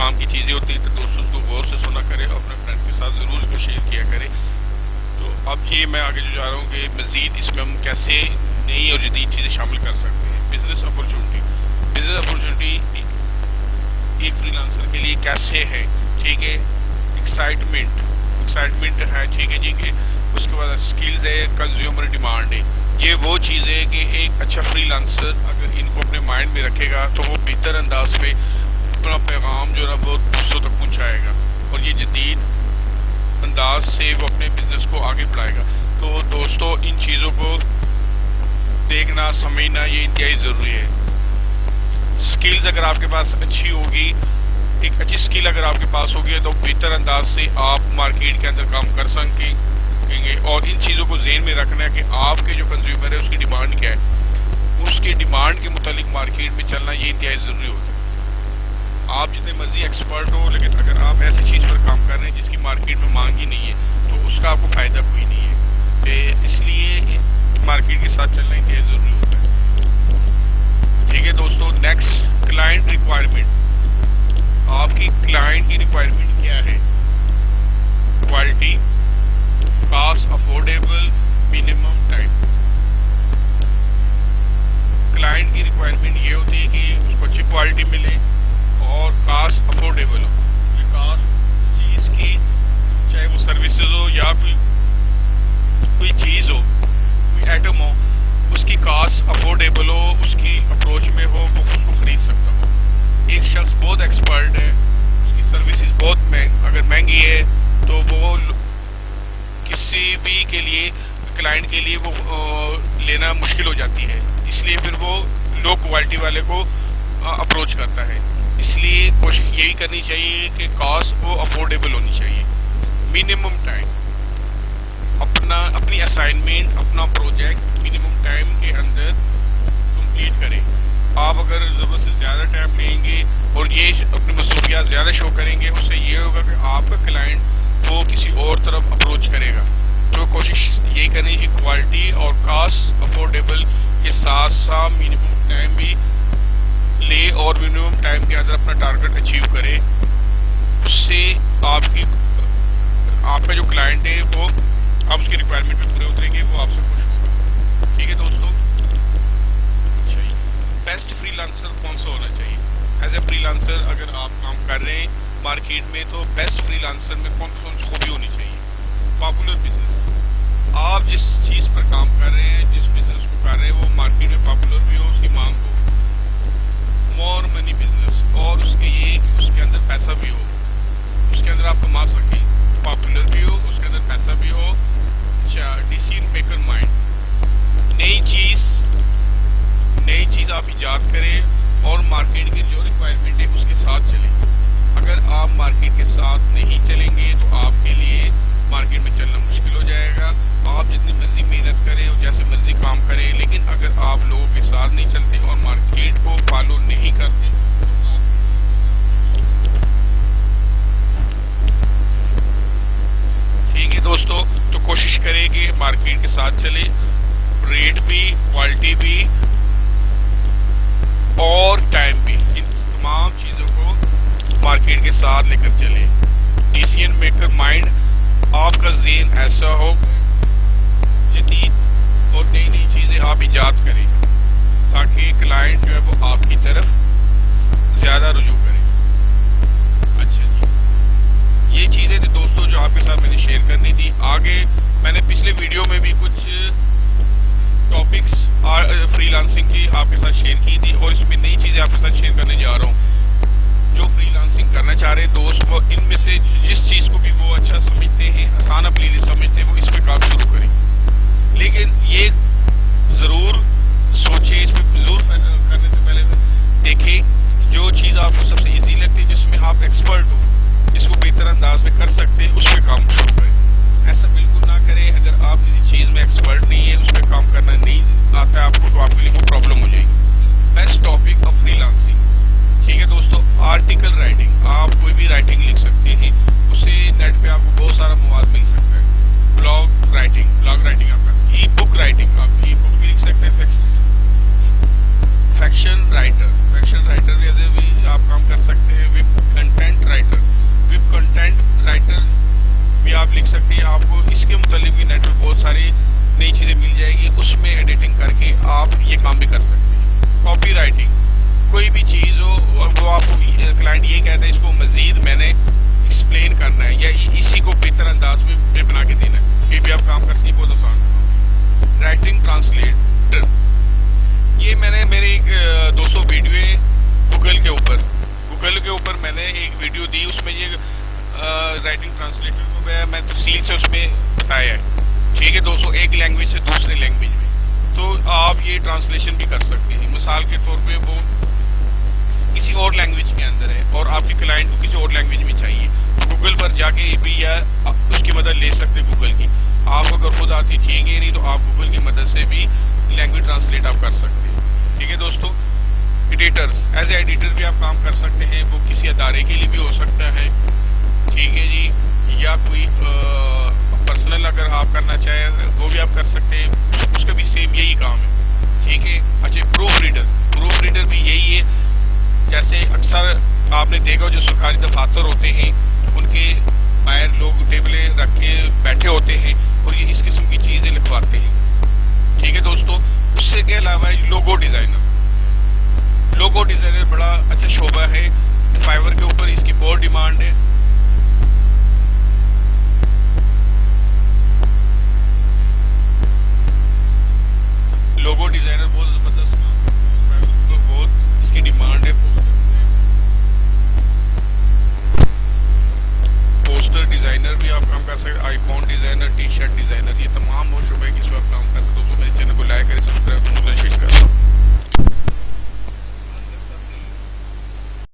काम की चीज़ें होती हैं, तो दोस्तों उसको गौर से सुना करें और अपने फ्रेंड के साथ ज़रूर इसको शेयर किया करें। तो अब ये मैं आगे जो जा रहा हूँ कि मज़ीद इसमें हम कैसे नई और जदीद चीज़ें शामिल कर सकते हैं। बिज़नेस अपॉर्चुनिटी एक फ्रीलांसर के लिए कैसे है, ठीक है। एक्साइटमेंट है, ठीक है जी। कि उसके बाद स्किल्स है, कंज्यूमर डिमांड है। ये वो चीज़ है कि एक अच्छा फ्रीलांसर अगर इनको अपने माइंड में रखेगा तो वो बेहतर अंदाज में अपना पैगाम जो है वो दूसरों तक पहुँचाएगा और ये जदीद अंदाज से वो अपने बिजनेस को आगे बढ़ाएगा। तो दोस्तों इन चीज़ों को देखना समझना ये इंतहाई ज़रूरी है। स्किल्स अगर आपके पास अच्छी होगी, एक अच्छी स्किल अगर आपके पास होगी तो बेहतर अंदाज से आप मार्केट के अंदर काम कर सकेंगे। और इन चीज़ों को ज़हन में रखना है कि आपके जो कंज्यूमर है उसकी डिमांड क्या है, उसकी डिमांड के मुतालिक मार्केट में चलना ये इंतहाई ज़रूरी होता है। आप जितने मर्जी एक्सपर्ट हो, लेकिन अगर आप ऐसी चीज़ पर काम कर रहे हैं जिसकी मार्केट में मांग ही नहीं है तो उसका आपको फ़ायदा कोई नहीं है। तो इसलिए मार्केट के साथ चलना इंतहाई ज़रूरी होता है, ठीक है दोस्तों। Next, client requirement. आपकी क्लाइंट की रिक्वायरमेंट क्या है? Quality, cost, affordable, minimum time. Client की रिक्वायरमेंट ये होती है कि उसको अच्छी क्वालिटी मिले और कास्ट अफोर्डेबल हो। ये कास्ट चीज़ की, चाहे वो सर्विसेज हो या कोई चीज़ हो, कोई आइटम हो, उसकी कास्ट अफोर्डेबल हो, उसकी अप्रोच में हो, वो उसको खरीद सकता हो। एक शख्स बहुत एक्सपर्ट है, उसकी सर्विसेज बहुत अगर महंगी है तो वो किसी भी के लिए, क्लाइंट के लिए वो लेना मुश्किल हो जाती है, इसलिए फिर वो लो क्वालिटी वाले को अप्रोच करता है। इसलिए कोशिश यही करनी चाहिए कि कॉस्ट वो अफोर्डेबल होनी चाहिए। मिनिमम टाइम, अपनी असाइनमेंट, अपना प्रोजेक्ट मिनिमम टाइम के अंदर कंप्लीट करें। आप अगर ज़रूरत से ज़्यादा टाइम लेंगे और ये अपनी मसूलियात ज़्यादा शो करेंगे, उससे ये होगा कि आपका क्लाइंट वो किसी और तरफ अप्रोच करेगा। तो कोशिश यही करनी कि क्वालिटी और कॉस्ट अफोर्डेबल के साथ साथ मिनिमम टाइम भी ले और मिनिमम टाइम के अंदर अपना टारगेट अचीव करे। उससे आपका जो क्लाइंट है वो आप उसकी रिक्वायरमेंट पे पूरे उतरेंगे, वो आपसे खुश होगा, ठीक है दोस्तों। अच्छा, बेस्ट फ्रीलांसर कौन सा होना चाहिए? एज ए फ्रीलांसर अगर आप काम कर रहे हैं मार्केट में तो बेस्ट फ्रीलांसर में कौन सी खूबी होनी चाहिए? Popular business. आप जिस चीज़ पर काम कर रहे हैं, जिस बिजनेस को कर रहे हैं, वो मार्केट में पॉपुलर भी हो, उसकी मांग हो। मोर मनी बिजनेस, और उसके ये कि उसके अंदर पैसा भी हो, उसके अंदर आप कमा सकें, पॉपुलर भी हो, उसके अंदर पैसा भी हो। डिसीजन मेकर माइंड, नई चीज़ आप इजाद करें और मार्केट की जो रिक्वायरमेंट है उसके साथ चलें। अगर आप मार्केट के साथ नहीं चलेंगे तो आपके लिए मार्केट में चलना मुश्किल हो जाएगा। आप जितनी मर्जी मेहनत करें और जैसे मर्जी काम करें, लेकिन अगर आप लोगों के साथ नहीं चलते और मार्केट को फॉलो नहीं करते ठीक है दोस्तों। तो कोशिश करें कि मार्केट के साथ चले, रेट भी, क्वालिटी भी और टाइम भी, इन तमाम चीज़ों को मार्केट के साथ लेकर चले। डिसीजन मेकर माइंड, आपका ज़हन ऐसा हो जदीद और नई नई चीज़ें आप इजाद करें ताकि क्लाइंट जो है वो आपकी तरफ ज़्यादा रुजू करे। अच्छा जी, ये चीज़ें थी दोस्तों जो आपके साथ मैंने शेयर करनी थी। आगे मैंने पिछले वीडियो में भी कुछ टॉपिक्स फ्रीलांसिंग की आपके साथ शेयर की थी और इसमें नई चीज़ें आपके साथ शेयर करने जा रहा हूँ। जो फ्रीलांसिंग करना चाह रहे हैं दोस्त, वो इनमें से जिस चीज़ को भी वो अच्छा समझते हैं, आसान अपने लिए समझते हैं, वो इस पर काम शुरू करें। लेकिन ये ज़रूर सोचें, इस पर ज़रूर करने से पहले देखें जो चीज़ आपको सबसे ईजी लगती है, जिसमें आप एक्सपर्ट हो, जिसको बेहतर अंदाज में कर सकते हैं, उस पर काम शुरू करें। ऐसा बिल्कुल ना करें अगर आप किसी चीज़ में एक्सपर्ट नहीं है, उस पर काम करना नहीं आता है आपको, तो आपके लिए वो प्रॉब्लम हो जाएगी। बेस्ट टॉपिक ऑफ फ्रीलांसिंग, ठीक है दोस्तों। आर्टिकल राइटिंग, आप कोई भी राइटिंग लिख सकते हैं, उससे नेट पे आपको बहुत सारा मवाद मिल सकता है। ब्लॉग राइटिंग आपका, ई बुक राइटिंग, आप ई बुक भी लिख सकते हैं। फैक्शन राइटर जैसे भी आप काम कर सकते हैं। वेब कंटेंट آپ کو اس کے متعلق بھی نیٹ پر بہت ساری نئی چیزیں مل جائے گی، اس میں ایڈیٹنگ کر کے آپ یہ کام بھی کر سکتے ہیں۔ کاپی رائٹنگ، کوئی بھی چیز ہو وہ آپ کو کلائنٹ یہ کہتا ہے اس کو مزید میں نے ایکسپلین کرنا ہے یا اسی کو بہتر انداز میں بنا کے دینا ہے، یہ بھی آپ کام کر سکتے ہیں، بہت آسان۔ رائٹنگ ٹرانسلیٹر، یہ میں نے میرے ایک 200 ویڈیو ہے گوگل کے اوپر میں نے ایک ویڈیو دی، اس میں یہ رائٹنگ ٹرانسلیٹر کو میں تفصیل سے اس میں بتایا ہے، ٹھیک ہے دوستوں، ایک لینگویج سے دوسرے لینگویج میں، تو آپ یہ ٹرانسلیشن بھی کر سکتے ہیں۔ مثال کے طور پہ وہ کسی اور لینگویج کے اندر ہے اور آپ کی کلائنٹ کو کسی اور لینگویج میں چاہیے، تو گوگل پر جا کے بھی یا اس کی مدد لے سکتے ہیں گوگل کی۔ آپ اگر خود آتی ٹھیک ہے نہیں تو آپ گوگل کی مدد سے بھی لینگویج ٹرانسلیٹ آپ کر سکتے ہیں، ٹھیک ہے دوستوں۔ ایڈیٹرز، ایز اے ایڈیٹر بھی آپ کام کر سکتے ہیں، وہ کسی ادارے کے لیے بھی ہو سکتا ہے، ٹھیک ہے جی، یا کوئی پرسنل اگر آپ کرنا چاہیں وہ بھی آپ کر سکتے ہیں، اس کا بھی سیم یہی کام ہے، ٹھیک ہے۔ اچھا، پروف ریڈر بھی یہی ہے، جیسے اکثر آپ نے دیکھا جو سرکاری دفاتر ہوتے ہیں ان کے باہر لوگ ٹیبلیں رکھ کے بیٹھے ہوتے ہیں اور یہ اس قسم کی چیزیں لکھواتے ہیں، ٹھیک ہے دوستوں۔ اس سے کے علاوہ لوگو ڈیزائنر بڑا اچھا شعبہ ہے، فائور کے اوپر اس کی بہت ڈیمانڈ ہے۔ لوگو ڈیزائنر بہت زبردست بہت اس کی ڈیمانڈ ہے۔ پوسٹر ڈیزائنر بھی آپ کام کر سکتے ہیں۔